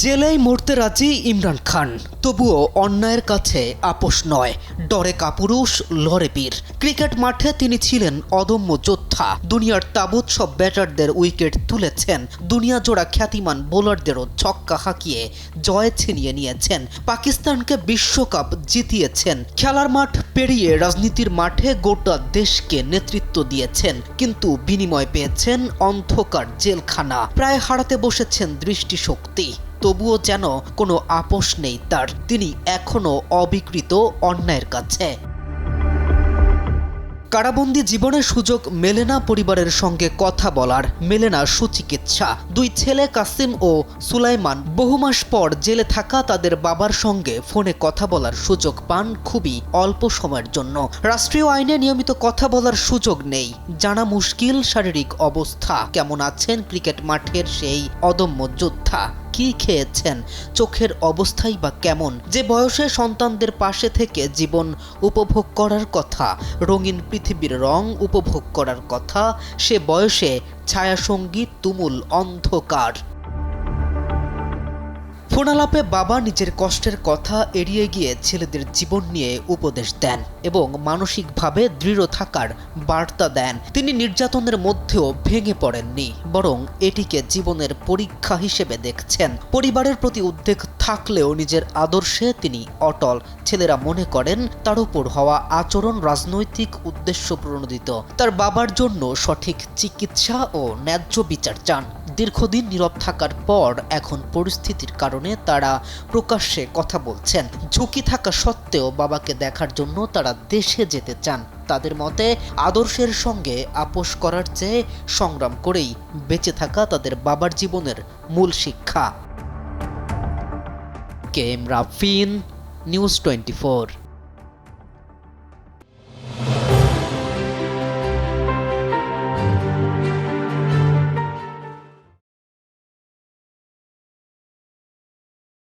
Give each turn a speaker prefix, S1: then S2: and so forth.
S1: জেলেই মরতে রাজি ইমরান খান, তবুও অন্যায়ের কাছে আপোষ নয়। ডরে কাপুরুষ, লড়ে বীর। ক্রিকেট মাঠে তিনি ছিলেন অদম্য যোদ্ধা। দুনিয়ার তাবৎ সব ব্যাটারদের উইকেট তুলেছেন, দুনিয়া জোড়া খ্যাতিমান বোলারদেরও ছক্কা হাঁকিয়ে জয় ছিনিয়ে নিয়েছেন, পাকিস্তানকে বিশ্বকাপ জিতিয়েছেন। খেলার মাঠ পেরিয়ে রাজনীতির মাঠে গোটা দেশকে নেতৃত্ব দিয়েছেন, কিন্তু বিনিময় পেয়েছেন অন্ধকার জেলখানা। প্রায় হারাতে বসেছেন দৃষ্টিশক্তি, তবুও যেন কোনো আপোষ নেই তার। তিনি এখনো অবিকৃত অন্যায়ের কাছে। কারাবন্দি জীবনের সুযোগ মেলে না পরিবারের সঙ্গে কথা বলার, মেলে না সুচিকিৎসা। দুই ছেলে কাসিম ও সুলাইমান বহু মাস পর জেলে থাকা তাদের বাবার সঙ্গে ফোনে কথা বলার সুযোগ পান খুবই অল্প সময়ের জন্য। রাষ্ট্রীয় আইনে নিয়মিত কথা বলার সুযোগ নেই, জানা মুশকিল শারীরিক অবস্থা। কেমন আছেন ক্রিকেট মাঠের সেই অদম্য যোদ্ধা, কি খেয়েছেন, চোখের অবস্থাই বা কেমন? যে বয়সে সন্তানদের পাশে থেকে জীবন উপভোগ করার কথা, রঙিন পৃথিবীর রং উপভোগ করার কথা, সে বয়সে ছায়াসঙ্গী তুমুল অন্ধকার। ফোনালাপে বাবা নিজের কষ্টের কথা এড়িয়ে গিয়ে ছেলেদের জীবন নিয়ে উপদেশ দেন এবং মানসিকভাবে দৃঢ় থাকার বার্তা দেন। তিনি নির্যাতনের মধ্যেও ভেঙে পড়েননি, বরং এটিকে জীবনের পরীক্ষা হিসেবে দেখছেন। পরিবারের প্রতি উদ্বেগ থাকলেও নিজের আদর্শে তিনি অটল। ছেলেরা মনে করেন তার উপর হওয়া আচরণ রাজনৈতিক উদ্দেশ্য প্রণোদিত। তার বাবার জন্য সঠিক চিকিৎসা ও ন্যায্য বিচার চান। দীর্ঘদিন নীরব থাকার পর এখন পরিস্থিতির কারণে তারা প্রকাশ্যে কথা বলছেন। ঝুঁকি থাকা সত্ত্বেও বাবাকে দেখার জন্য তারা দেশে যেতে চান। তাদের মতে আদর্শের সঙ্গে আপোষ করার চেয়ে সংগ্রাম করেই বেঁচে থাকা তাদের বাবার জীবনের মূল শিক্ষা। K M Rafin, news 24।